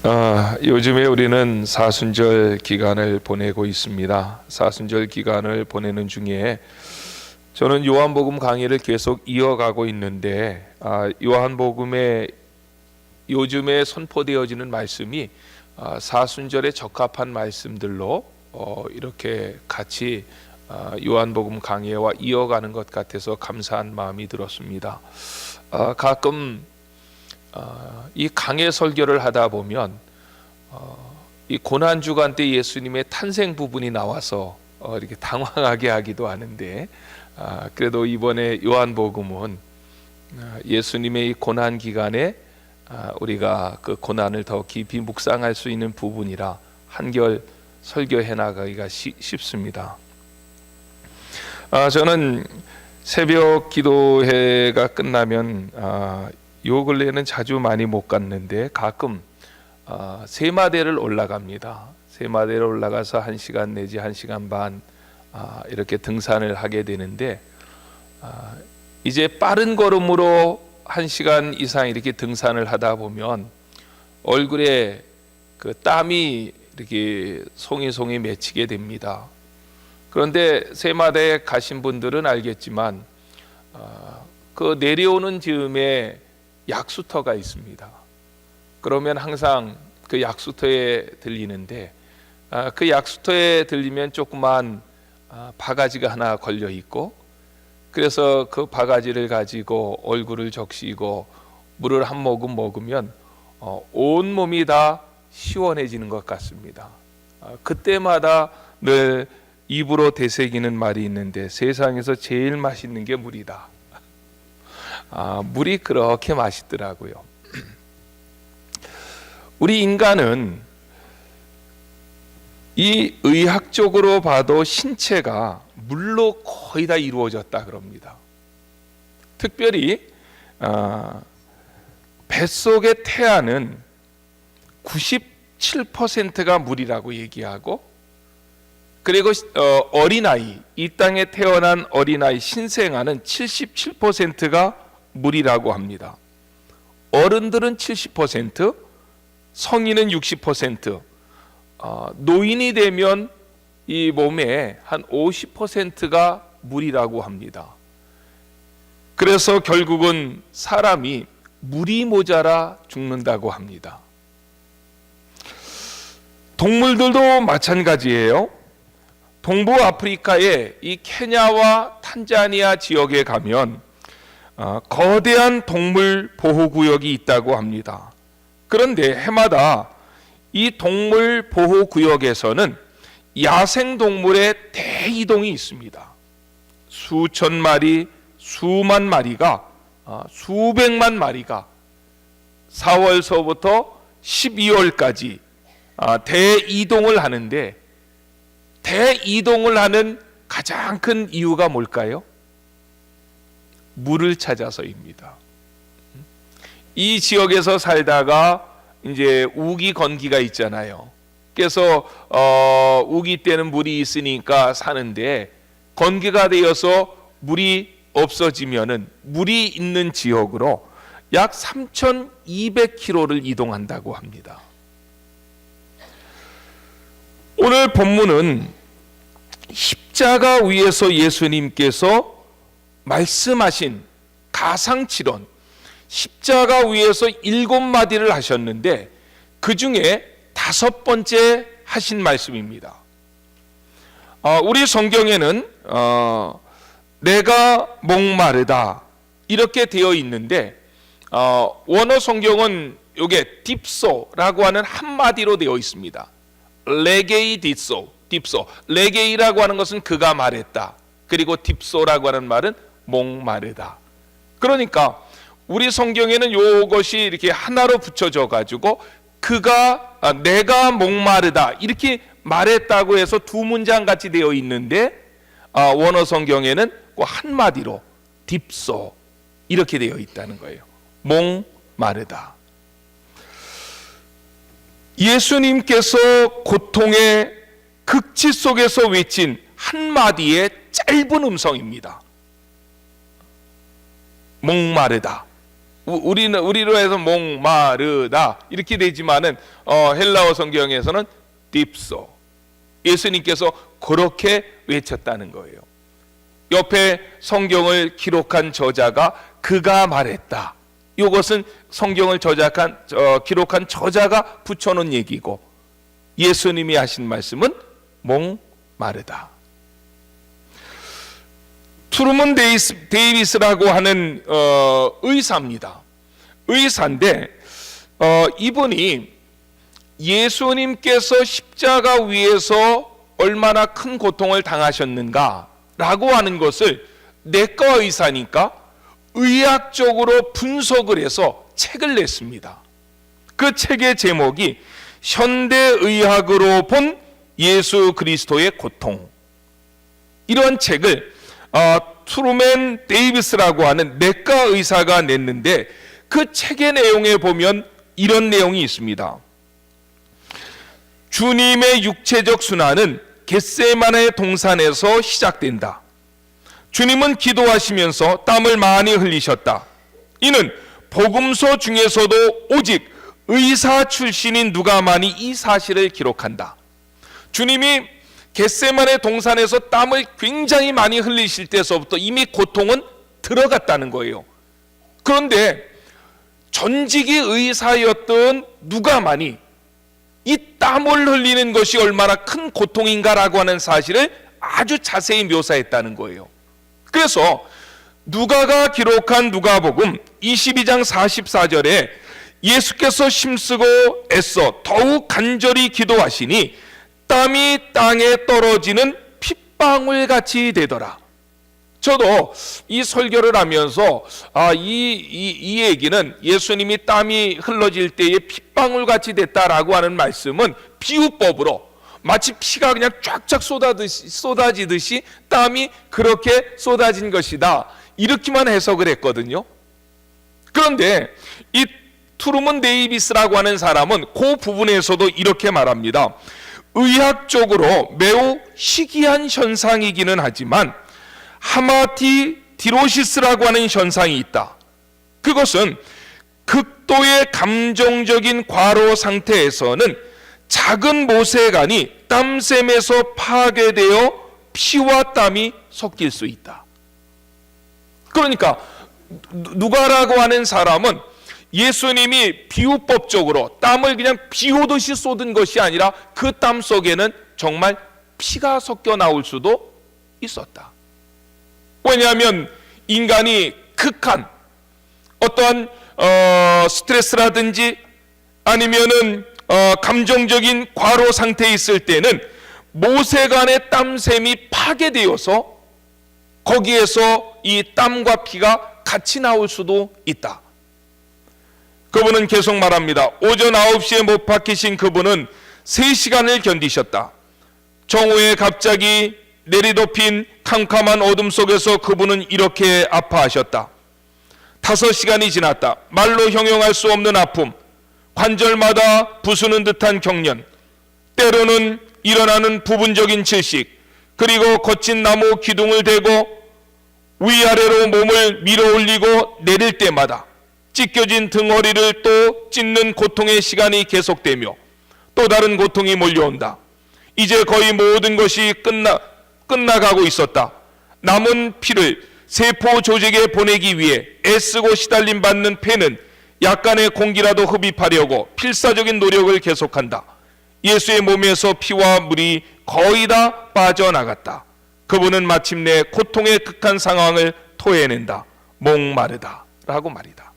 요즘에 우리는 사순절 기간을 보내고 있습니다. 사순절 기간을 보내는 중에 저는 요한복음 강의를 계속 이어가고 있는데 요한복음에 요즘에 선포되어지는 말씀이 사순절에 적합한 말씀들로 이렇게 같이 요한복음 강의와 이어가는 것 같아서 감사한 마음이 들었습니다. 가끔 이 강해 설교를 하다 보면 이 고난 주간 때 예수님의 탄생 부분이 나와서 이렇게 당황하게 하기도 하는데 그래도 이번에 요한복음은 예수님의 이 고난 기간에 우리가 그 고난을 더 깊이 묵상할 수 있는 부분이라 한결 설교해 나가기가 쉽습니다. 저는 새벽 기도회가 끝나면 요 근래에는 자주 많이 못 갔는데 가끔 세마대를 올라갑니다. 세마대를 올라가서 1시간 내지 1시간 반 이렇게 등산을 하게 되는데 이제 빠른 걸음으로 1시간 이상 이렇게 등산을 하다 보면 얼굴에 그 땀이 이렇게 송이송이 맺히게 됩니다. 그런데 세마대에 가신 분들은 알겠지만 그 내려오는 즈음에 약수터가 있습니다. 그러면 항상 그 약수터에 들리는데 그 약수터에 들리면 조그만 바가지가 하나 걸려 있고 그래서 그 바가지를 가지고 얼굴을 적시고 물을 한 모금 먹으면 온 몸이 다 시원해지는 것 같습니다. 그때마다 늘 입으로 되새기는 말이 있는데 세상에서 제일 맛있는 게 물이다. 물이 그렇게 맛있더라고요. 우리 인간은 이 의학적으로 봐도 신체가 물로 거의 다 이루어졌다 그럽니다. 특별히 뱃속의 태아는 97%가 물이라고 얘기하고 그리고 어린아이, 이 땅에 태어난 어린아이 신생아는 77%가 물이라고 합니다. 어른들은 70%, 성인은 60%, 노인이 되면 이 몸에 한 50%가 물이라고 합니다. 그래서 결국은 사람이 물이 모자라 죽는다고 합니다. 동물들도 마찬가지예요. 동부 아프리카의 이 케냐와 탄자니아 지역에 가면 거대한 동물 보호구역이 있다고 합니다. 그런데 해마다 이 동물 보호구역에서는 야생동물의 대이동이 있습니다. 수천 마리, 수만 마리가, 수백만 마리가 4월서부터 12월까지 대이동을 하는데 대이동을 하는 가장 큰 이유가 뭘까요? 물을 찾아서입니다. 이 지역에서 살다가 이제 우기 건기가 있잖아요. 그래서 우기 때는 물이 있으니까 사는데 건기가 되어서 물이 없어지면은 물이 있는 지역으로 약 3,200km를 이동한다고 합니다. 오늘 본문은 십자가 위에서 예수님께서 말씀하신 가상치론, 십자가 위에서 7마디를 하셨는데 그 중에 5번째 하신 말씀입니다. 우리 성경에는 내가 목마르다 이렇게 되어 있는데 원어 성경은 이게 딥소라고 하는 한마디로 되어 있습니다. 레게이 딥소, 레게이라고 하는 것은 그가 말했다. 그리고 딥소라고 하는 말은 목마르다. 그러니까 우리 성경에는 이것이 이렇게 하나로 붙여져 가지고 그가 내가 목마르다 이렇게 말했다고 해서 두 문장 같이 되어 있는데 원어 성경에는 그 한마디로 딥소 이렇게 되어 있다는 거예요. 목마르다. 예수님께서 고통의 극치 속에서 외친 한마디의 짧은 음성입니다. 목마르다. 우리로 해서 목마르다 이렇게 되지만은 헬라어 성경에서는 딥소, 예수님께서 그렇게 외쳤다는 거예요. 옆에 성경을 기록한 저자가 그가 말했다. 이것은 성경을 기록한 저자가 붙여놓은 얘기고, 예수님이 하신 말씀은 목마르다. 트루먼 데이비스라고 하는 의사입니다. 의사인데 이분이 예수님께서 십자가 위에서 얼마나 큰 고통을 당하셨는가라고 하는 것을, 내과 의사니까 의학적으로 분석을 해서 책을 냈습니다. 그 책의 제목이 현대의학으로 본 예수 그리스도의 고통. 이런 책을 트루먼 데이비스라고 하는 내과 의사가 냈는데, 그 책의 내용에 보면 이런 내용이 있습니다. 주님의 육체적 순환은 겟세마네 동산에서 시작된다. 주님은 기도하시면서 땀을 많이 흘리셨다. 이는 복음서 중에서도 오직 의사 출신인 누가만이 이 사실을 기록한다. 주님이 겟세마네 동산에서 땀을 굉장히 많이 흘리실 때서부터 이미 고통은 들어갔다는 거예요. 그런데 전직이 의사였던 누가만이 이 땀을 흘리는 것이 얼마나 큰 고통인가라고 하는 사실을 아주 자세히 묘사했다는 거예요. 그래서 누가가 기록한 누가복음 22장 44절에 예수께서 힘쓰고 애써 더욱 간절히 기도하시니 땀이 땅에 떨어지는 핏방울 같이 되더라. 저도 이 설교를 하면서 이 얘기는 예수님이 땀이 흘러질 때에 핏방울 같이 됐다라고 하는 말씀은 비유법으로 마치 피가 그냥 쫙쫙 쏟아지듯이 땀이 그렇게 쏟아진 것이다, 이렇게만 해석을 했거든요. 그런데 이 트루먼 데이비스라고 하는 사람은 그 부분에서도 이렇게 말합니다. 의학적으로 매우 희귀한 현상이기는 하지만 하마티디로시스라고 하는 현상이 있다. 그것은 극도의 감정적인 과로 상태에서는 작은 모세관이 땀샘에서 파괴되어 피와 땀이 섞일 수 있다. 그러니까 누가라고 하는 사람은 예수님이 비유법적으로 땀을 그냥 비 오듯이 쏟은 것이 아니라 그 땀 속에는 정말 피가 섞여 나올 수도 있었다. 왜냐하면 인간이 극한 어떠한 스트레스라든지 아니면은 감정적인 과로 상태에 있을 때는 모세간의 땀샘이 파괴되어서 거기에서 이 땀과 피가 같이 나올 수도 있다. 그분은 계속 말합니다. 오전 9시에 못 박히신 그분은 3시간을 견디셨다. 정오에 갑자기 내리덮인 캄캄한 어둠 속에서 그분은 이렇게 아파하셨다. 5시간이 지났다. 말로 형용할 수 없는 아픔, 관절마다 부수는 듯한 경련, 때로는 일어나는 부분적인 질식, 그리고 거친 나무 기둥을 대고 위아래로 몸을 밀어 올리고 내릴 때마다 찢겨진 등허리를 또 찢는 고통의 시간이 계속되며 또 다른 고통이 몰려온다. 이제 거의 모든 것이 끝나가고 있었다. 남은 피를 세포 조직에 보내기 위해 애쓰고 시달림 받는 폐는 약간의 공기라도 흡입하려고 필사적인 노력을 계속한다. 예수의 몸에서 피와 물이 거의 다 빠져나갔다. 그분은 마침내 고통의 극한 상황을 토해낸다. 목마르다 라고 말이다.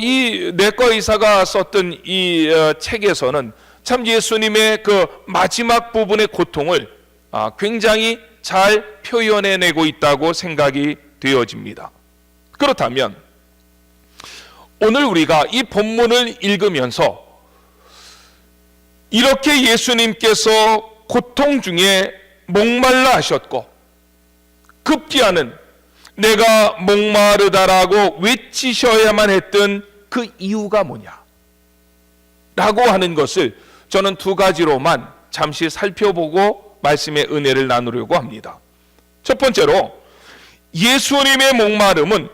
이 내과 의사가 썼던 이 책에서는 참 예수님의 그 마지막 부분의 고통을 굉장히 잘 표현해내고 있다고 생각이 되어집니다. 그렇다면 오늘 우리가 이 본문을 읽으면서 이렇게 예수님께서 고통 중에 목말라 하셨고 급기야는 내가 목마르다라고 외치셔야만 했던 그 이유가 뭐냐 라고 하는 것을 저는 2가지로만 잠시 살펴보고 말씀의 은혜를 나누려고 합니다. 첫 번째로 예수님의 목마름은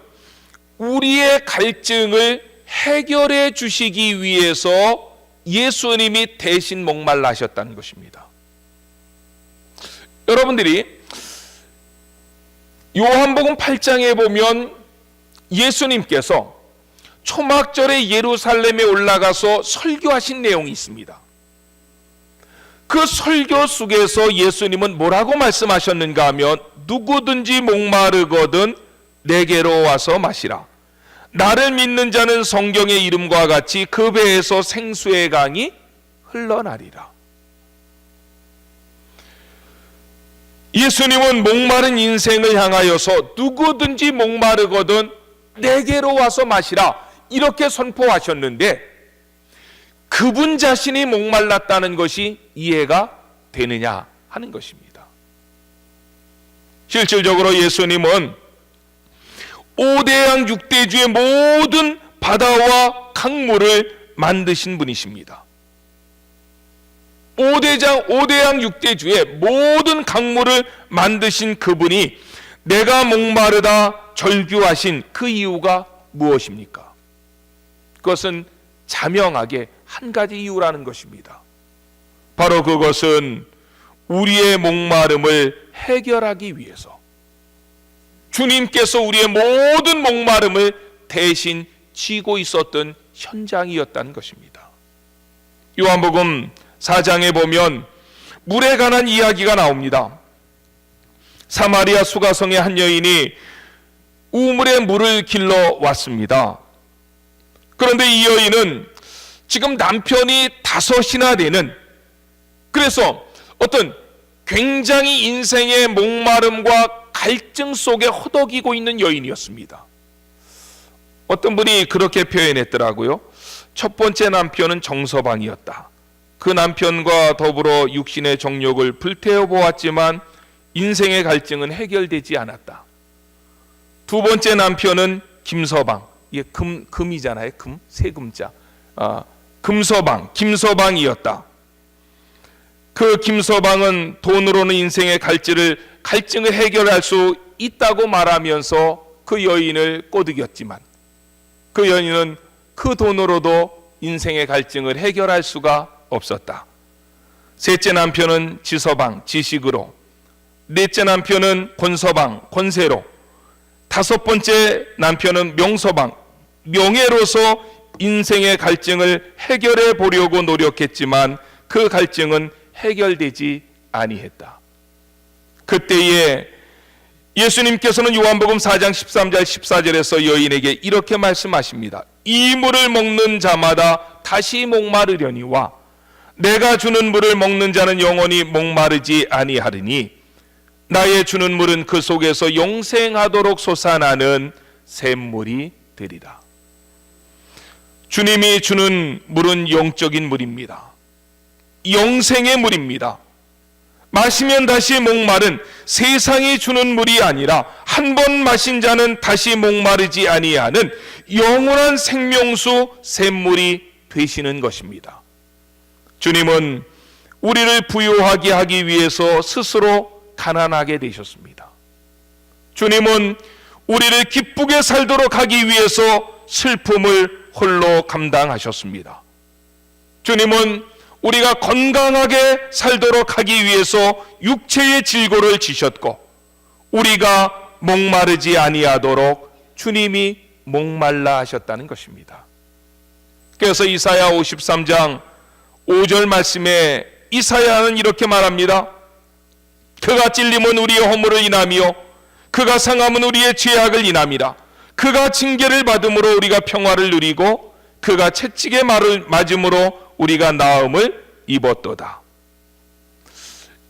우리의 갈증을 해결해 주시기 위해서 예수님이 대신 목말라 하셨다는 것입니다. 여러분들이 요한복음 8장에 보면 예수님께서 초막절에 예루살렘에 올라가서 설교하신 내용이 있습니다. 그 설교 속에서 예수님은 뭐라고 말씀하셨는가 하면 누구든지 목마르거든 내게로 와서 마시라. 나를 믿는 자는 성경의 이름과 같이 그 배에서 생수의 강이 흘러나리라. 예수님은 목마른 인생을 향하여서 누구든지 목마르거든 내게로 와서 마시라 이렇게 선포하셨는데 그분 자신이 목말랐다는 것이 이해가 되느냐 하는 것입니다. 실질적으로 예수님은 5대양 6대주의 모든 바다와 강물을 만드신 분이십니다. 5대양 6대주의 모든 강물을 만드신 그분이 내가 목마르다 절규하신 그 이유가 무엇입니까? 그것은 자명하게 한 가지 이유라는 것입니다. 바로 그것은 우리의 목마름을 해결하기 위해서 주님께서 우리의 모든 목마름을 대신 지고 있었던 현장이었다는 것입니다. 요한복음 4장에 보면 물에 관한 이야기가 나옵니다. 사마리아 수가성의 한 여인이 우물에 물을 길러 왔습니다. 그런데 이 여인은 지금 남편이 5이나 되는, 그래서 어떤 굉장히 인생의 목마름과 갈증 속에 허덕이고 있는 여인이었습니다. 어떤 분이 그렇게 표현했더라고요. 첫 번째 남편은 정서방이었다. 그 남편과 더불어 육신의 정욕을 불태워 보았지만 인생의 갈증은 해결되지 않았다. 두 번째 남편은 김서방, 이게 금이잖아요. 세금자. 김서방이었다. 그 김서방은 돈으로는 인생의 갈증을 해결할 수 있다고 말하면서 그 여인을 꼬드겼지만 그 여인은 그 돈으로도 인생의 갈증을 해결할 수가 없었다. 셋째 남편은 지서방, 지식으로, 넷째 남편은 권서방, 권세로, 다섯 번째 남편은 명서방, 명예로서 인생의 갈증을 해결해 보려고 노력했지만 그 갈증은 해결되지 아니했다. 그때에 예수님께서는 요한복음 4장 13절 14절에서 여인에게 이렇게 말씀하십니다. 이 물을 먹는 자마다 다시 목마르려니와 내가 주는 물을 먹는 자는 영원히 목마르지 아니하리니 나의 주는 물은 그 속에서 영생하도록 솟아나는 샘물이 되리라. 주님이 주는 물은 영적인 물입니다. 영생의 물입니다. 마시면 다시 목마른 세상이 주는 물이 아니라 한 번 마신 자는 다시 목마르지 아니하는 영원한 생명수 샘물이 되시는 것입니다. 주님은 우리를 부유하게 하기 위해서 스스로 가난하게 되셨습니다. 주님은 우리를 기쁘게 살도록 하기 위해서 슬픔을 홀로 감당하셨습니다. 주님은 우리가 건강하게 살도록 하기 위해서 육체의 질고를 지셨고 우리가 목마르지 아니하도록 주님이 목말라 하셨다는 것입니다. 그래서 이사야 53장 5절 말씀에 이사야는 이렇게 말합니다. 그가 찔림은 우리의 허물을 인하며 그가 상함은 우리의 죄악을 인함이라. 그가 징계를 받음으로 우리가 평화를 누리고 그가 채찍에 맞음으로 우리가 나음을 입었도다.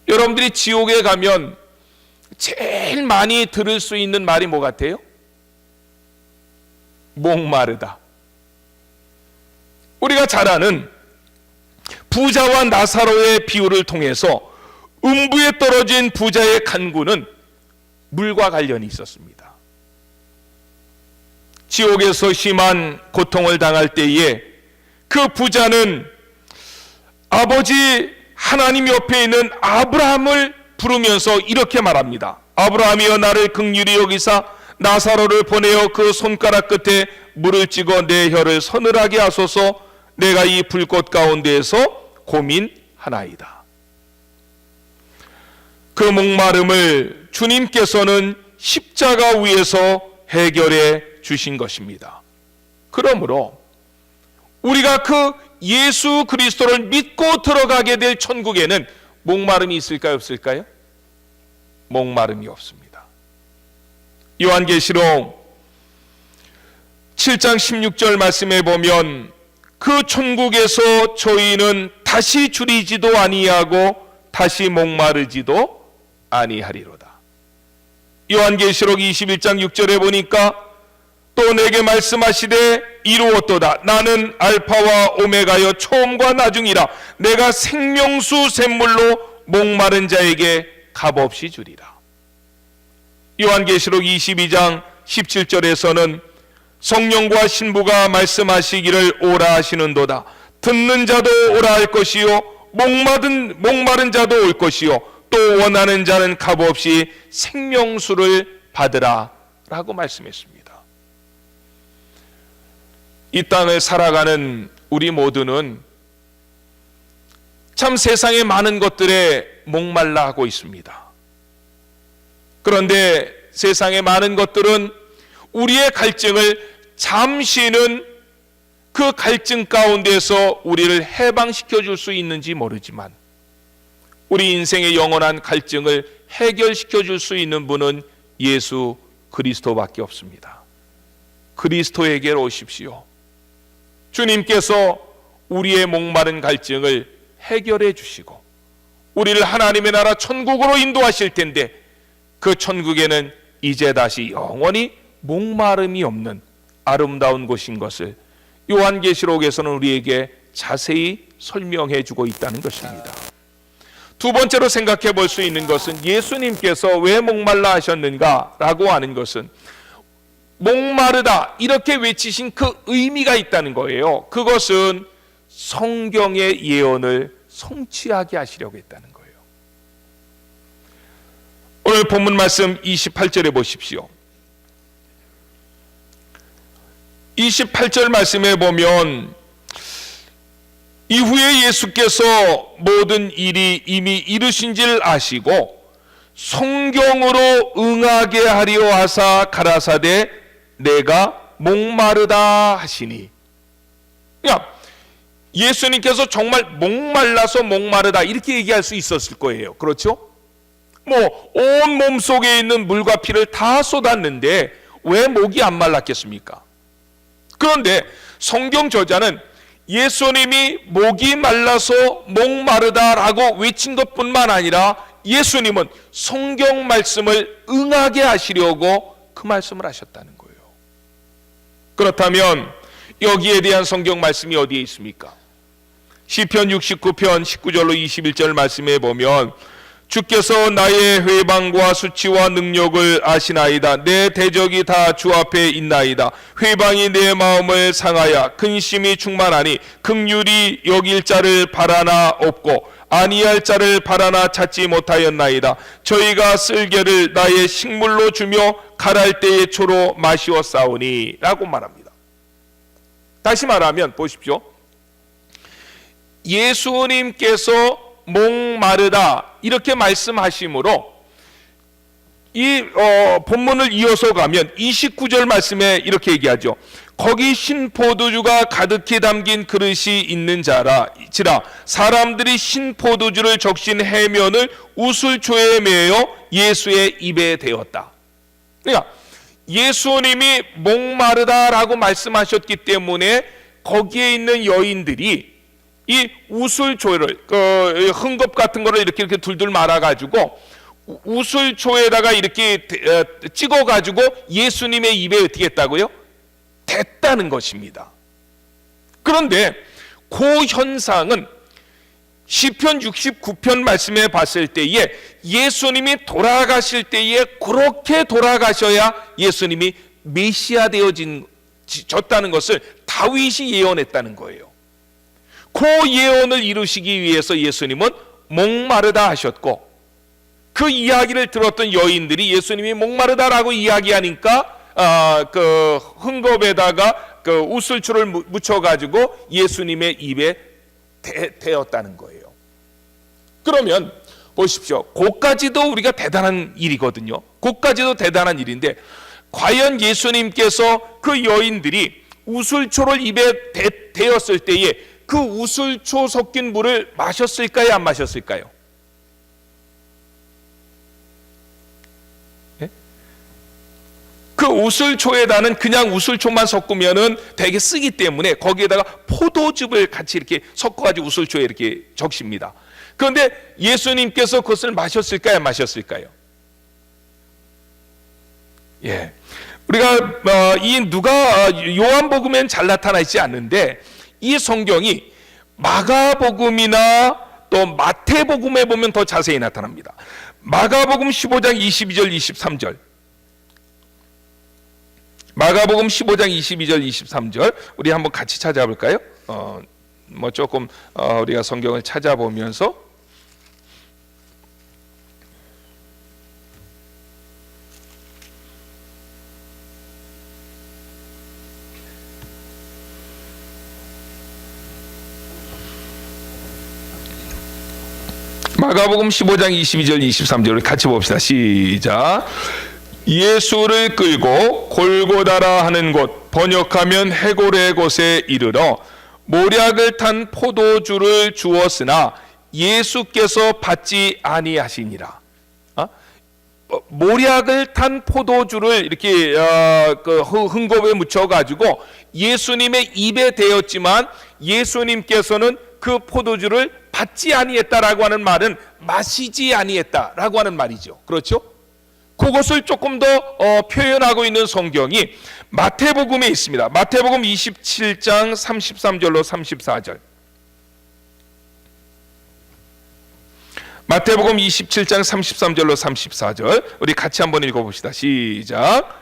여러분들이 지옥에 가면 제일 많이 들을 수 있는 말이 뭐 같아요? 목마르다. 우리가 잘 아는 부자와 나사로의 비유를 통해서 음부에 떨어진 부자의 간구는 물과 관련이 있었습니다. 지옥에서 심한 고통을 당할 때에 그 부자는 아버지 하나님 옆에 있는 아브라함을 부르면서 이렇게 말합니다. 아브라함이여 나를 긍휼히 여기사 나사로를 보내어 그 손가락 끝에 물을 찍어 내 혀를 서늘하게 하소서. 내가 이 불꽃 가운데에서 고민하나이다. 그 목마름을 주님께서는 십자가 위에서 해결해 주신 것입니다. 그러므로 우리가 그 예수 그리스도를 믿고 들어가게 될 천국에는 목마름이 있을까요, 없을까요? 목마름이 없습니다. 요한계시록 7장 16절 말씀에 보면 그 천국에서 저희는 다시 줄이지도 아니하고 다시 목마르지도 아니하리로다. 요한계시록 21장 6절에 보니까 또 내게 말씀하시되 이루었도다. 나는 알파와 오메가여 처음과 나중이라. 내가 생명수 샘물로 목마른 자에게 값없이 주리라. 요한계시록 22장 17절에서는 성령과 신부가 말씀하시기를 오라 하시는도다. 듣는 자도 오라 할 것이요 목마른 자도 올 것이요 또 원하는 자는 값없이 생명수를 받으라 라고 말씀했습니다. 이 땅을 살아가는 우리 모두는 참 세상의 많은 것들에 목말라 하고 있습니다. 그런데 세상의 많은 것들은 우리의 갈증을 잠시는 그 갈증 가운데서 우리를 해방시켜 줄 수 있는지 모르지만 우리 인생의 영원한 갈증을 해결시켜 줄 수 있는 분은 예수 그리스도밖에 없습니다. 그리스도에게로 오십시오. 주님께서 우리의 목마른 갈증을 해결해 주시고 우리를 하나님의 나라 천국으로 인도하실 텐데 그 천국에는 이제 다시 영원히 목마름이 없는 아름다운 곳인 것을 요한계시록에서는 우리에게 자세히 설명해 주고 있다는 것입니다. 두 번째로 생각해 볼 수 있는 것은 예수님께서 왜 목말라 하셨는가 라고 하는 것은 목마르다 이렇게 외치신 그 의미가 있다는 거예요. 그것은 성경의 예언을 성취하게 하시려고 했다는 거예요. 오늘 본문 말씀 28절에 보십시오. 28절 말씀에 보면 이후에 예수께서 모든 일이 이미 이루신 줄 아시고 성경으로 응하게 하려 하사 가라사대 내가 목마르다 하시니. 그러니까 예수님께서 정말 목말라서 목마르다 이렇게 얘기할 수 있었을 거예요. 그렇죠? 온 몸속에 있는 물과 피를 다 쏟았는데 왜 목이 안 말랐겠습니까? 그런데 성경 저자는 예수님이 목이 말라서 목마르다라고 외친 것뿐만 아니라 예수님은 성경 말씀을 응하게 하시려고 그 말씀을 하셨다는 거예요. 그렇다면 여기에 대한 성경 말씀이 어디에 있습니까? 시편 69편 19절로 21절 말씀에 보면 주께서 나의 회방과 수치와 능력을 아시나이다. 내 대적이 다 주 앞에 있나이다. 회방이 내 마음을 상하여 근심이 충만하니 긍휼히 여길 자를 바라나 없고 아니할 자를 바라나 찾지 못하였나이다. 저희가 쓸개를 나의 식물로 주며 갈할 때의 초로 마시었사오니 라고 말합니다. 다시 말하면 보십시오. 예수님께서 목마르다 이렇게 말씀하심으로 이 본문을 이어서 가면 29절 말씀에 이렇게 얘기하죠. 거기 신포도주가 가득히 담긴 그릇이 있는 자라지라 사람들이 신포도주를 적신 해면을 우슬초에 매어 예수의 입에 대었다. 그러니까 예수님이 목마르다라고 말씀하셨기 때문에 거기에 있는 여인들이 이 우슬초를 흥겁 같은 거를 이렇게 둘둘 말아가지고 우슬초에다가 이렇게 찍어가지고 예수님의 입에 어떻게 했다고요? 댔다는 것입니다. 그런데 그 현상은 시편 69편 말씀에 봤을 때에 예수님이 돌아가실 때에 그렇게 돌아가셔야 예수님이 메시아 되어졌다는 것을 다윗이 예언했다는 거예요. 그 예언을 이루시기 위해서 예수님은 목마르다 하셨고 그 이야기를 들었던 여인들이 예수님이 목마르다라고 이야기하니까 그 흠겁에다가 그 우슬초를 묻혀가지고 예수님의 입에 대었다는 거예요. 그러면 보십시오. 그까지도 우리가 대단한 일이거든요. 그까지도 대단한 일인데 과연 예수님께서 그 여인들이 우슬초를 입에 대었을 때에 그 우슬초 섞인 물을 마셨을까요? 안 마셨을까요? 네? 그 우슬초에다는 그냥 우슬초만 섞으면은 되게 쓰기 때문에 거기에다가 포도즙을 같이 이렇게 섞어가지고 우슬초에 이렇게 적십니다. 그런데 예수님께서 그것을 마셨을까요? 안 마셨을까요? 예. 우리가 이 요한복음엔 잘 나타나 있지 않는데 이 성경이 마가복음이나 또 마태복음에 보면 더 자세히 나타납니다. 마가복음 15장 22절 23절. 마가복음 15장 22절 23절 우리 한번 같이 찾아볼까요? 뭐 조금 우리가 성경을 찾아보면서 마가복음 15장 22절 23절 우리 같이 봅시다. 시작. 예수를 끌고 골고다라 하는 곳, 번역하면 해골의 곳에 이르러 모략을 탄 포도주를 주었으나 예수께서 받지 아니하시니라. 모략을 탄 포도주를 이렇게 그 흠겁에 묻혀가지고 예수님의 입에 대었지만 예수님께서는 그 포도주를 받지 아니했다라고 하는 말은 마시지 아니했다라고 하는 말이죠. 그렇죠? 그것을 조금 더 표현하고 있는 성경이 마태복음에 있습니다. 마태복음 27장 33절로 34절. 마태복음 27장 33절로 34절 우리 같이 한번 읽어봅시다. 시작.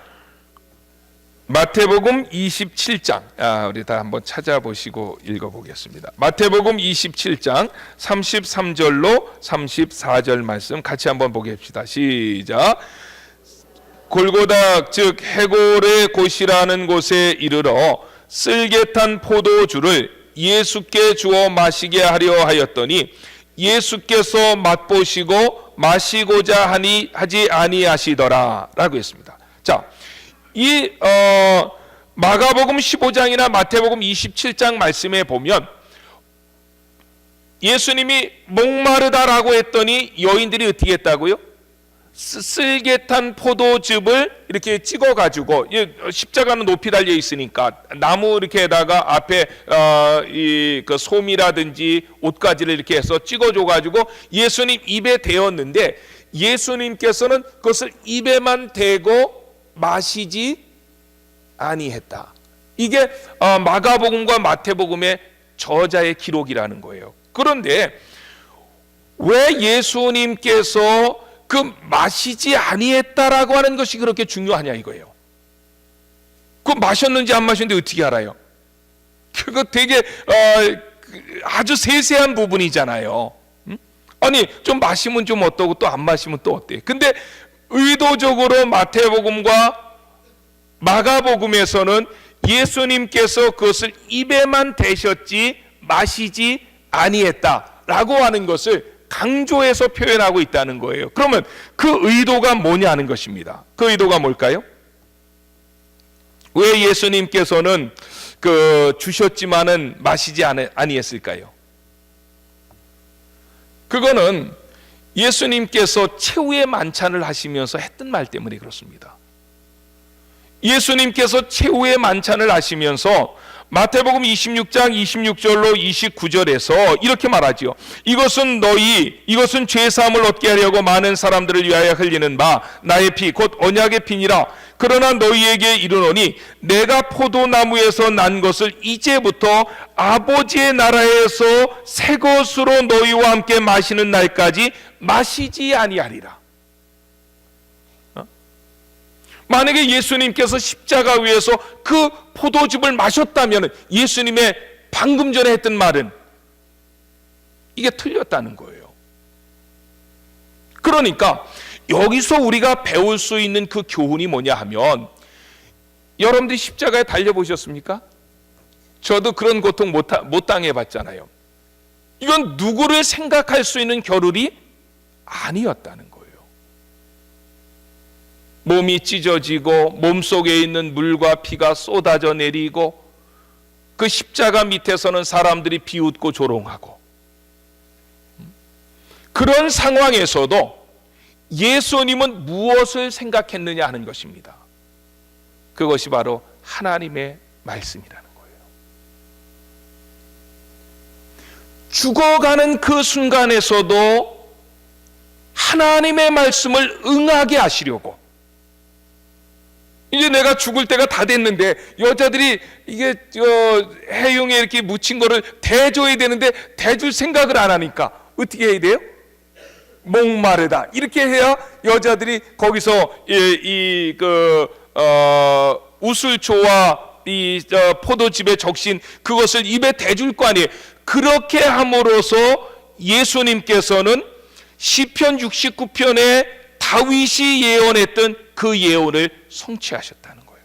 마태복음 27장 우리 다 한번 찾아보시고 읽어보겠습니다. 마태복음 27장 33절로 34절 말씀 같이 한번 보겠습니다. 시작. 골고다 즉 해골의 곳이라는 곳에 이르러 쓸개탄 포도주를 예수께 주어 마시게 하려 하였더니 예수께서 맛보시고 마시고자 하지 아니하시더라 라고 했습니다. 자, 이 마가복음 15장이나 마태복음 27장 말씀에 보면 예수님이 목마르다라고 했더니 여인들이 어떻게 했다고요? 쓸개탄 포도즙을 이렇게 찍어가지고 십자가는 높이 달려 있으니까 나무 이렇게다가 앞에 그 솜이라든지 옷가지를 이렇게 해서 찍어줘가지고 예수님 입에 대었는데 예수님께서는 그것을 입에만 대고 마시지 아니했다. 이게 마가복음과 마태복음의 저자의 기록이라는 거예요. 그런데 왜 예수님께서 그 마시지 아니했다라고 하는 것이 그렇게 중요하냐 이거예요. 그 마셨는지 안 마셨는지 어떻게 알아요? 그거 되게 아주 세세한 부분이잖아요. 아니 좀 마시면 좀 어떠고 또 안 마시면 또 어때? 근데 의도적으로 마태복음과 마가복음에서는 예수님께서 그것을 입에만 대셨지 마시지 아니했다라고 하는 것을 강조해서 표현하고 있다는 거예요. 그러면 그 의도가 뭐냐는 것입니다. 그 의도가 뭘까요? 왜 예수님께서는 그 주셨지만은 마시지 아니했을까요? 그거는 예수님께서 최후의 만찬을 하시면서 했던 말 때문에 그렇습니다. 예수님께서 최후의 만찬을 하시면서 마태복음 26장 26절로 29절에서 이렇게 말하지요. 이것은 죄사함을 얻게 하려고 많은 사람들을 위하여 흘리는 바 나의 피 곧 언약의 피니라. 그러나 너희에게 이르노니 내가 포도나무에서 난 것을 이제부터 아버지의 나라에서 새 것으로 너희와 함께 마시는 날까지 마시지 아니하리라. 만약에 예수님께서 십자가 위에서 그 포도즙을 마셨다면 예수님의 방금 전에 했던 말은 이게 틀렸다는 거예요. 그러니까 여기서 우리가 배울 수 있는 그 교훈이 뭐냐 하면 여러분들이 십자가에 달려보셨습니까? 저도 그런 고통 못 당해봤잖아요. 이건 누구를 생각할 수 있는 겨를이 아니었다는 거예요. 몸이 찢어지고 몸속에 있는 물과 피가 쏟아져 내리고 그 십자가 밑에서는 사람들이 비웃고 조롱하고, 그런 상황에서도 예수님은 무엇을 생각했느냐 하는 것입니다. 그것이 바로 하나님의 말씀이라는 거예요. 죽어가는 그 순간에서도 하나님의 말씀을 응하게 하시려고, 이제 내가 죽을 때가 다 됐는데 여자들이 이게 해용에 이렇게 묻힌 거를 대줘야 되는데 대줄 생각을 안 하니까 어떻게 해야 돼요? 목마르다 이렇게 해야 여자들이 거기서 우슬초와 이 포도즙에 적신 그것을 입에 대줄 거 아니에요. 그렇게 함으로써 예수님께서는 시편 69편에 다윗이 예언했던 그 예언을 성취하셨다는 거예요.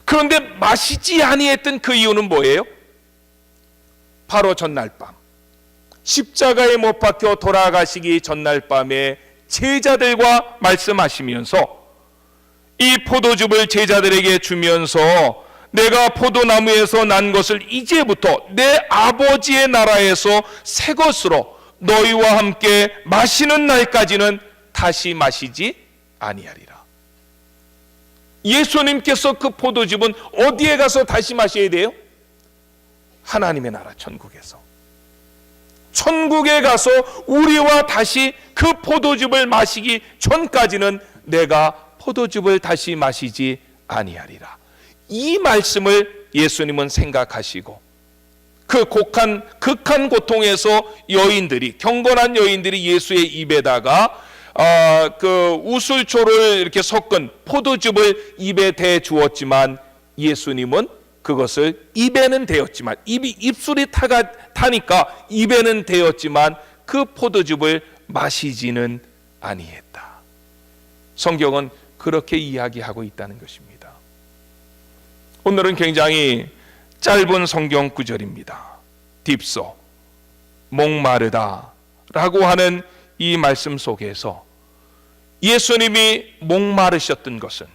그런데 마시지 아니했던 그 이유는 뭐예요? 바로 전날 밤, 십자가에 못 박혀 돌아가시기 전날 밤에 제자들과 말씀하시면서 이 포도즙을 제자들에게 주면서 내가 포도나무에서 난 것을 이제부터 내 아버지의 나라에서 새 것으로 너희와 함께 마시는 날까지는 다시 마시지 아니하리라. 예수님께서 그 포도즙은 어디에 가서 다시 마셔야 돼요? 하나님의 나라 천국에서. 천국에 가서 우리와 다시 그 포도즙을 마시기 전까지는 내가 포도즙을 다시 마시지 아니하리라. 이 말씀을 예수님은 생각하시고 그 극한 고통에서 경건한 여인들이 예수의 입에다가 그 우슬초를 이렇게 섞은 포도즙을 입에 대 주었지만 예수님은 그것을 입에는 대었지만 입술이 타니까 입에는 대었지만 그 포도즙을 마시지는 아니했다. 성경은 그렇게 이야기하고 있다는 것입니다. 오늘은 굉장히 짧은 성경 구절입니다. 딥소, 목마르다 라고 하는 이 말씀 속에서 예수님이 목마르셨던 것은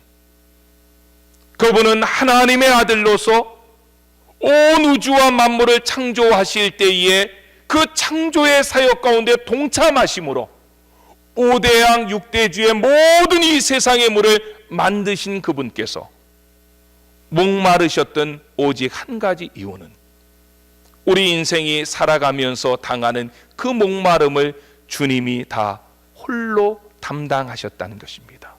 그분은 하나님의 아들로서 온 우주와 만물을 창조하실 때에 그 창조의 사역 가운데 동참하심으로 5대양 6대주의 모든 이 세상의 물을 만드신 그분께서 목마르셨던 오직 한 가지 이유는 우리 인생이 살아가면서 당하는 그 목마름을 주님이 다 홀로 담당하셨다는 것입니다.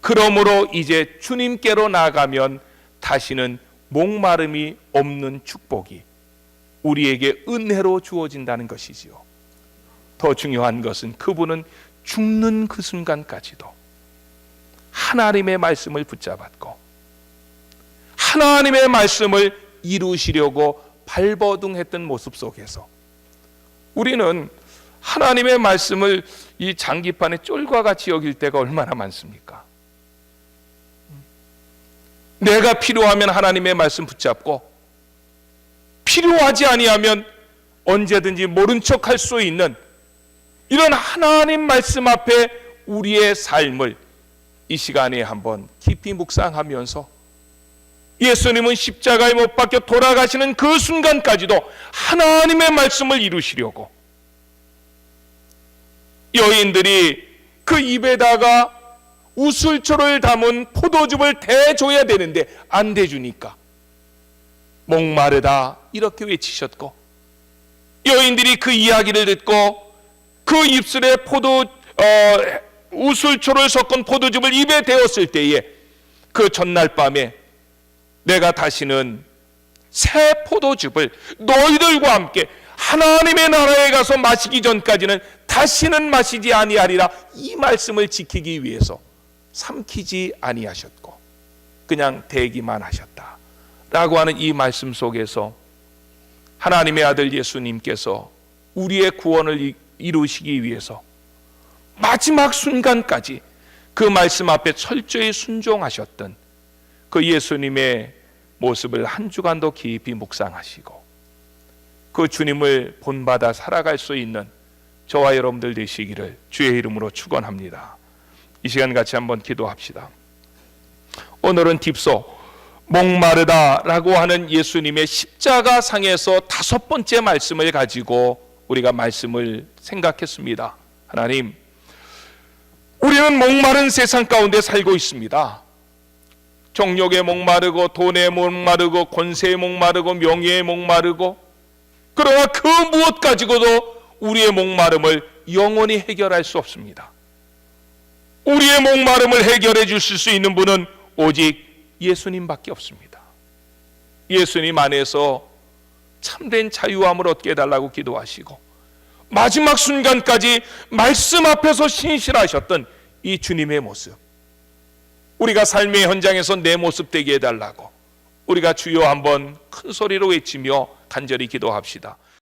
그러므로 이제 주님께로 나아가면 다시는 목마름이 없는 축복이 우리에게 은혜로 주어진다는 것이지요. 더 중요한 것은 그분은 죽는 그 순간까지도 하나님의 말씀을 붙잡았고 하나님의 말씀을 이루시려고 발버둥했던 모습 속에서 우리는 하나님의 말씀을 이 장기판의 쫄과 같이 여길 때가 얼마나 많습니까? 내가 필요하면 하나님의 말씀 붙잡고 필요하지 아니하면 언제든지 모른 척 할 수 있는 이런 하나님 말씀 앞에 우리의 삶을 이 시간에 한번 깊이 묵상하면서 예수님은 십자가에 못 박혀 돌아가시는 그 순간까지도 하나님의 말씀을 이루시려고 여인들이 그 입에다가 우슬초를 담은 포도즙을 대줘야 되는데 안 대주니까 목마르다 이렇게 외치셨고 여인들이 그 이야기를 듣고 그 입술에 우슬초를 섞은 포도즙을 입에 대었을 때에 그 전날 밤에 내가 다시는 새 포도즙을 너희들과 함께 하나님의 나라에 가서 마시기 전까지는 다시는 마시지 아니하리라 이 말씀을 지키기 위해서 삼키지 아니하셨고 그냥 대기만 하셨다 라고 하는 이 말씀 속에서 하나님의 아들 예수님께서 우리의 구원을 이루시기 위해서 마지막 순간까지 그 말씀 앞에 철저히 순종하셨던 그 예수님의 모습을 한 주간도 깊이 묵상하시고 그 주님을 본받아 살아갈 수 있는 저와 여러분들 되시기를 주의 이름으로 축원합니다. 이 시간 같이 한번 기도합시다. 오늘은 딥소 목마르다라고 하는 예수님의 십자가 상에서 5번째 말씀을 가지고 우리가 말씀을 생각했습니다. 하나님, 우리는 목마른 세상 가운데 살고 있습니다. 정욕에 목마르고 돈에 목마르고 권세에 목마르고 명예에 목마르고, 그러나 그 무엇 가지고도 우리의 목마름을 영원히 해결할 수 없습니다. 우리의 목마름을 해결해 주실 수 있는 분은 오직 예수님밖에 없습니다. 예수님 안에서 참된 자유함을 얻게 해달라고 기도하시고 마지막 순간까지 말씀 앞에서 신실하셨던 이 주님의 모습, 우리가 삶의 현장에서 내 모습 되게 해달라고 우리가 주여 한번 큰 소리로 외치며 간절히 기도합시다.